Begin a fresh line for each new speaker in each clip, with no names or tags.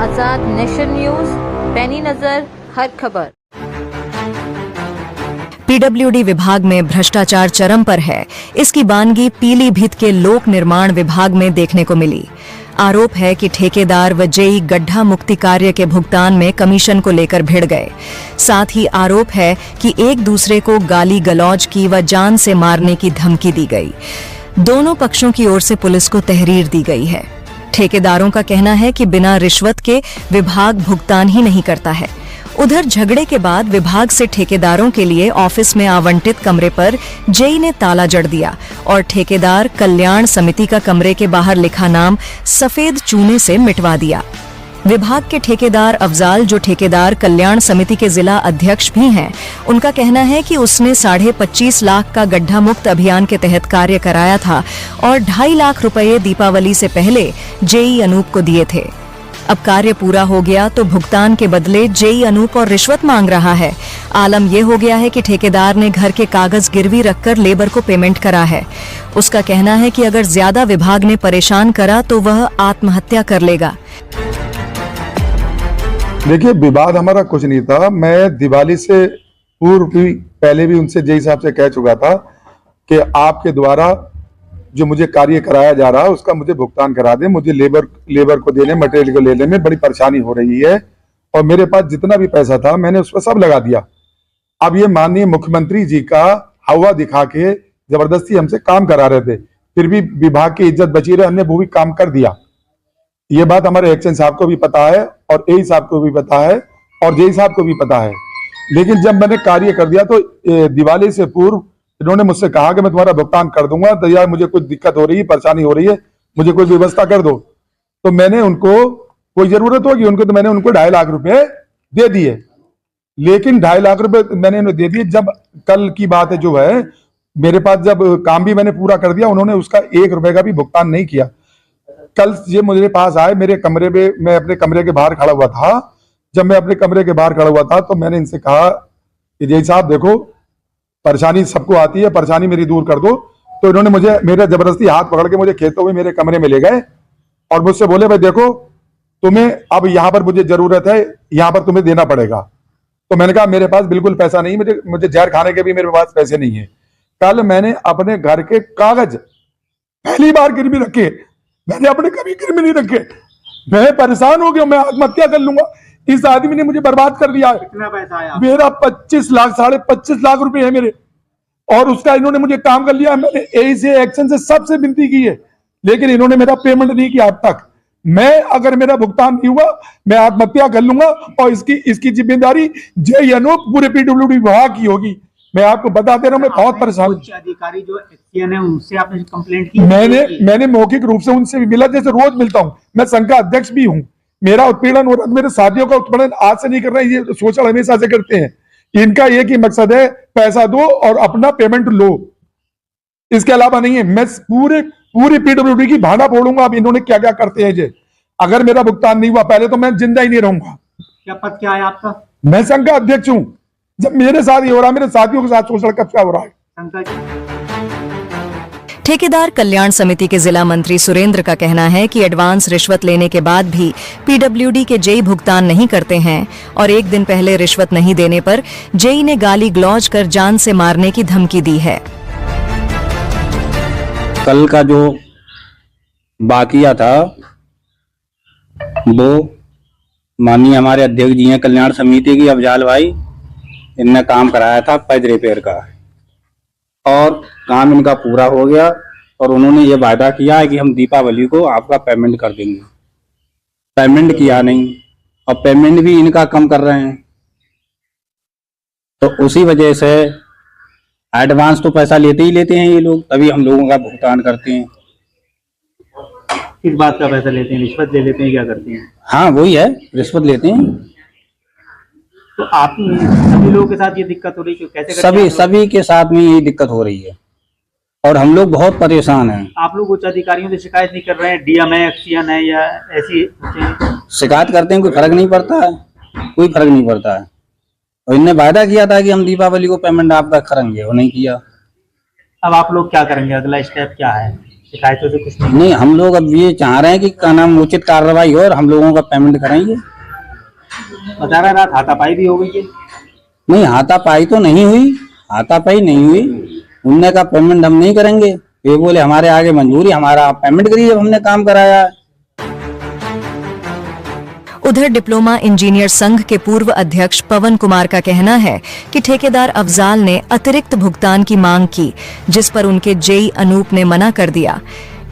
आजाद nation news, पैनी नजर हर खबर।
पीडब्ल्यूडी विभाग में भ्रष्टाचार चरम पर है। इसकी बानगी पीलीभीत के लोक निर्माण विभाग में देखने को मिली। आरोप है कि ठेकेदार व जेई गड्ढा मुक्ति कार्य के भुगतान में कमीशन को लेकर भिड़ गए। साथ ही आरोप है कि एक दूसरे को गाली गलौज की व जान से मारने की धमकी दी गई। दोनों पक्षों की ओर से पुलिस को तहरीर दी गई है। ठेकेदारों का कहना है कि बिना रिश्वत के विभाग भुगतान ही नहीं करता है। उधर झगड़े के बाद विभाग से ठेकेदारों के लिए ऑफिस में आवंटित कमरे पर जेई ने ताला जड़ दिया और ठेकेदार कल्याण समिति का कमरे के बाहर लिखा नाम सफेद चूने से मिटवा दिया। विभाग के ठेकेदार अफजाल, जो ठेकेदार कल्याण समिति के जिला अध्यक्ष भी हैं, उनका कहना है कि उसने 25.5 लाख का गड्ढा मुक्त अभियान के तहत कार्य कराया था और 2.5 लाख रुपए दीपावली से पहले जेई अनूप को दिए थे। अब कार्य पूरा हो गया तो भुगतान के बदले जेई अनूप और रिश्वत मांग रहा है। आलम यह हो गया है कि ठेकेदार ने घर के कागज गिरवी रखकर लेबर को पेमेंट करा है। उसका कहना है कि अगर ज्यादा विभाग ने परेशान करा तो वह आत्महत्या कर लेगा।
देखिए, विवाद हमारा कुछ नहीं था। मैं दिवाली से पूर्व भी पहले भी उनसे जेई साहब से कह चुका था कि आपके द्वारा जो मुझे कार्य कराया जा रहा है उसका मुझे भुगतान करा दें। मुझे लेबर को देने, मटेरियल को लेने में बड़ी परेशानी हो रही है और मेरे पास जितना भी पैसा था मैंने उस पर सब लगा दिया। अब ये माननीय मुख्यमंत्री जी का हवा दिखा के जबरदस्ती हमसे काम करा रहे थे, फिर भी विभाग की इज्जत बची रही, हमने वो भी काम कर दिया। ये बात हमारे एक्शन साहब को भी पता है और एई साहब को भी पता है और जेई साहब को भी पता है। लेकिन जब मैंने कार्य कर दिया तो दिवाली से पूर्व इन्होंने मुझसे कहा कि मैं तुम्हारा भुगतान कर दूंगा, तो यार मुझे कुछ दिक्कत हो रही है, परेशानी हो रही है, मुझे कोई व्यवस्था कर दो। तो मैंने उनको, कोई जरूरत होगी उनको, तो मैंने उनको 2.5 लाख रुपए दे दिए। लेकिन 2.5 लाख रुपए मैंने उन्हें दे दिए। जब कल की बात है जो है, मेरे पास जब काम भी मैंने पूरा कर दिया, उन्होंने उसका 1 रुपए का भी भुगतान नहीं किया। कल ये मेरे पास आए, मेरे कमरे में, मैं अपने कमरे के बाहर खड़ा हुआ था। जब मैं अपने कमरे के बाहर खड़ा हुआ था तो मैंने इनसे कहा कि जेई साहब देखो, परेशानी सबको आती है, परेशानी मेरी दूर कर दो। तो इन्होंने मुझे, मेरे जबरदस्ती हाथ पकड़ के मुझे खेलते हुए मेरे कमरे में ले गए और मुझसे बोले, भाई देखो तुम्हें अब यहाँ पर मुझे जरूरत है, यहाँ पर तुम्हें देना पड़ेगा। तो मैंने कहा मेरे पास बिल्कुल पैसा नहीं, मुझे जहर खाने के भी मेरे पास पैसे नहीं है। कल मैंने अपने घर के कागज पहली बार गिरवी रखे, मैंने अपने कभी गिरवी नहीं रखे। मैं परेशान हो गया, मैं आत्महत्या कर लूंगा। इस आदमी ने मुझे बर्बाद कर दिया।
कितना पैसा आया? मेरा
25 लाख, 25.5 लाख रुपए है मेरे, और उसका इन्होंने मुझे काम कर लिया। मैंने एई से, एक्शन से, सबसे विनती की है, लेकिन इन्होंने मेरा पेमेंट नहीं किया अब तक। मैं, अगर मेरा भुगतान नहीं हुआ, मैं आत्महत्या कर लूंगा और इसकी जिम्मेदारी जेई अनूप पूरे पीडब्ल्यूडी विभाग की होगी। मैं आपको बता दे रहा हूँ, मैं बहुत परेशान हूँ।
अधिकारी जो एक्शन है उनसे आपने कंप्लेंट की?
मैंने मौखिक रूप से उनसे भी मिला, जैसे रोज मिलता हूँ। मैं संघ का अध्यक्ष भी हूँ। मेरा उत्पीड़न हो रहा है, मेरे साथियों का उत्पीड़न आज से नहीं कर रहे हैं, ये शोषण हमेशा से करते हैं। इनका एक ही मकसद है, पैसा दो और अपना पेमेंट लो, इसके अलावा नहीं है। मैं पूरी पीडब्ल्यूडी की भांडा फोड़ूंगा। अब इन्होंने क्या क्या करते हैं। अगर मेरा भुगतान नहीं हुआ, पहले तो मैं जिंदा ही नहीं रहूंगा।
क्या पद क्या है आपका?
मैं संघ का अध्यक्ष हूँ। जब मेरे साथ ये हो रहा है, मेरे साथियों के साथ शोषण कब क्या हो रहा है।
ठेकेदार कल्याण समिति के जिला मंत्री सुरेंद्र का कहना है कि एडवांस रिश्वत लेने के बाद भी पीडब्ल्यूडी के जेई भुगतान नहीं करते हैं और एक दिन पहले रिश्वत नहीं देने पर जेई ने गाली ग्लौज कर जान से मारने की धमकी दी है।
कल का जो बाकिया था वो माननीय हमारे अध्यक्ष जी हैं कल्याण समिति की, अफजाल भाई, इनने काम कराया था पैद रिपेयर का और काम इनका पूरा हो गया और उन्होंने ये वादा किया है कि हम दीपावली को आपका पेमेंट कर देंगे। पेमेंट किया नहीं और पेमेंट भी इनका कम कर रहे हैं, तो उसी वजह से एडवांस तो पैसा लेते ही लेते हैं ये लोग, तभी हम लोगों का भुगतान करते हैं।
किस बात का पैसा लेते हैं? रिश्वत ले लेते हैं, क्या करते हैं?
हाँ वही है, रिश्वत लेते हैं।
तो आप सभी लोगों के साथ ये दिक्कत हो रही है? कैसे
सभी के साथ में यही दिक्कत हो रही है और हम लोग बहुत परेशान हैं।
आप लोग उच्च अधिकारियों से शिकायत नहीं कर रहे हैं? डीएम है, एक्सीएन है या ऐसी
शिकायत करते हैं, कोई फर्क नहीं पड़ता है, कोई फर्क नहीं पड़ता है। और इनने वादा किया था कि हम दीपावली को पेमेंट आपका करेंगे, वो नहीं किया।
अब आप लोग क्या करेंगे? अगला स्टेप क्या है? शिकायतों से कुछ नहीं?
नहीं, हम लोग अब ये चाह रहे हैं कि क्या नाम उचित कार्रवाई हो और हम लोगों का पेमेंट कराएंगे।
बता रहा रात हाथापाई भी हो गई है।
नहीं, हाथापाई तो नहीं हुई, हाथापाई नहीं हुई। उनने कहा पेमेंट हम नहीं करेंगे, ये बोले हमारे आगे मंजूरी, हमारा आप पेमेंट करिए जब हमने काम कराया है।
उधर डिप्लोमा इंजीनियर संघ के पूर्व अध्यक्ष पवन कुमार का कहना है कि ठेकेदार अफजाल ने अतिरिक्त भुगतान की मांग की, जिस पर उनके जेई अनूप ने मना कर दिया।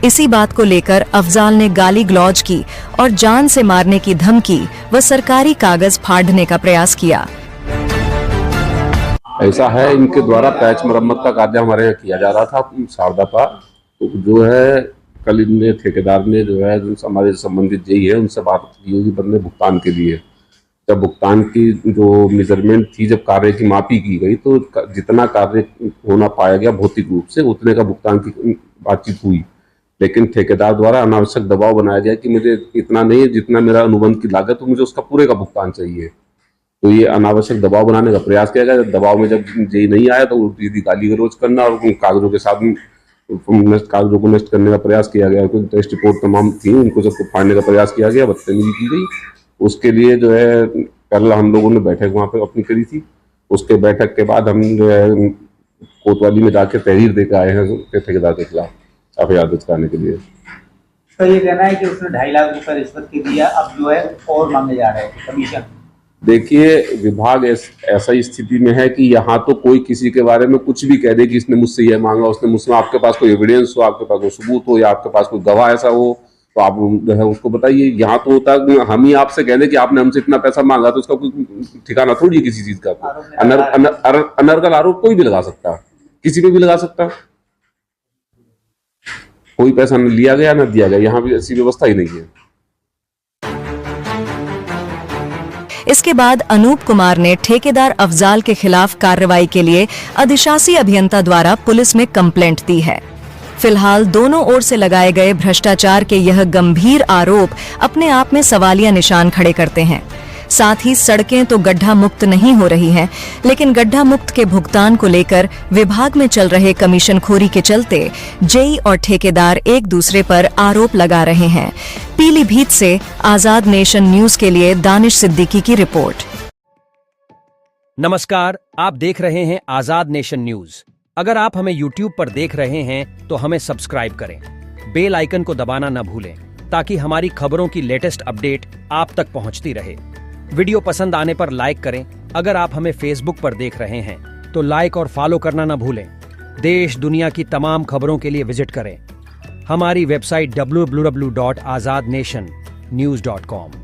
इसी बात को लेकर अफजाल ने गाली गलौज की और जान से मारने की धमकी व सरकारी कागज फाड़ने का प्रयास किया।
ऐसा है, इनके द्वारा पैच मरम्मत का कार्य हमारे यहाँ किया जा रहा था शारदा का, तो जो है कल इनने ठेकेदार ने जो है हमारे संबंधित जेई है उनसे बात की होगी बदले भुगतान के लिए। जब भुगतान की जो मेजरमेंट थी, जब कार्य की मापी की गई तो जितना कार्य होना पाया गया भौतिक रूप से उतने का भुगतान की बातचीत हुई, लेकिन ठेकेदार द्वारा अनावश्यक दबाव बनाया गया कि मुझे इतना नहीं, जितना मेरा अनुबंध की लागत तो मुझे उसका पूरे का भुगतान चाहिए। तो ये अनावश्यक दबाव बनाने का प्रयास किया गया। दबाव में जब जेई नहीं आया तो यदि गाली गलौज करना और कागजों के साथ कागजों को नष्ट करने का प्रयास किया गया। टेस्ट रिपोर्ट तमाम थी, उनको सबको फाड़ने का प्रयास किया गया, बदतमीजी की गई। उसके लिए जो है कल हम लोगों ने बैठक वहाँ पे अपनी करी थी। उसके बैठक के बाद हम जो है कोतवाली में जाके तहरीर देकर आए हैं ठेकेदार के खिलाफ एफआईआर दर्ज कराने के लिए।
तो ये कहना है कि उसने 2.5 लाख रुपए रिश्वत के दिया, अब जो है और मांगे जा रहे हैं कमीशन।
देखिए, विभाग ऐसा स्थिति में है कि यहाँ तो कोई किसी के बारे में कुछ भी कह दे कि इसने मुझसे यह मांगा, उसने मुझसे, आपके पास कोई एविडेंस हो, आपके पास कोई सबूत हो या आपके पास कोई गवाह ऐसा हो तो आप जो है उसको बताइए। यहाँ तो होता है हम ही आपसे कह दें कि आपने हमसे इतना पैसा मांगा तो उसका कोई ठिकाना थोड़ी है किसी चीज का। अनर्गल आरोप कोई भी लगा सकता, किसी पे भी लगा सकता। कोई पैसा न लिया गया न दिया गया, यहाँ भी ऐसी व्यवस्था ही नहीं है।
इसके बाद अनूप कुमार ने ठेकेदार अफजाल के खिलाफ कार्रवाई के लिए अधिशासी अभियंता द्वारा पुलिस में कंप्लेंट दी है। फिलहाल दोनों ओर से लगाए गए भ्रष्टाचार के यह गंभीर आरोप अपने आप में सवालिया निशान खड़े करते हैं। साथ ही सड़कें तो गड्ढा मुक्त नहीं हो रही हैं, लेकिन गड्ढा मुक्त के भुगतान को लेकर विभाग में चल रहे कमीशनखोरी के चलते जेई और ठेकेदार एक दूसरे पर आरोप लगा रहे हैं। पीलीभीत से आजाद नेशन न्यूज के लिए दानिश सिद्दीकी की रिपोर्ट।
नमस्कार, आप देख रहे हैं आजाद नेशन न्यूज। अगर आप हमें YouTube पर देख रहे हैं तो हमें सब्सक्राइब करें, बेल आइकन को दबाना न भूलें ताकि हमारी खबरों की लेटेस्ट अपडेट आप तक पहुंचती रहे। वीडियो पसंद आने पर लाइक करें। अगर आप हमें फेसबुक पर देख रहे हैं तो लाइक और फॉलो करना न भूलें। देश दुनिया की तमाम खबरों के लिए विजिट करें हमारी वेबसाइट www.azadnationnews.com।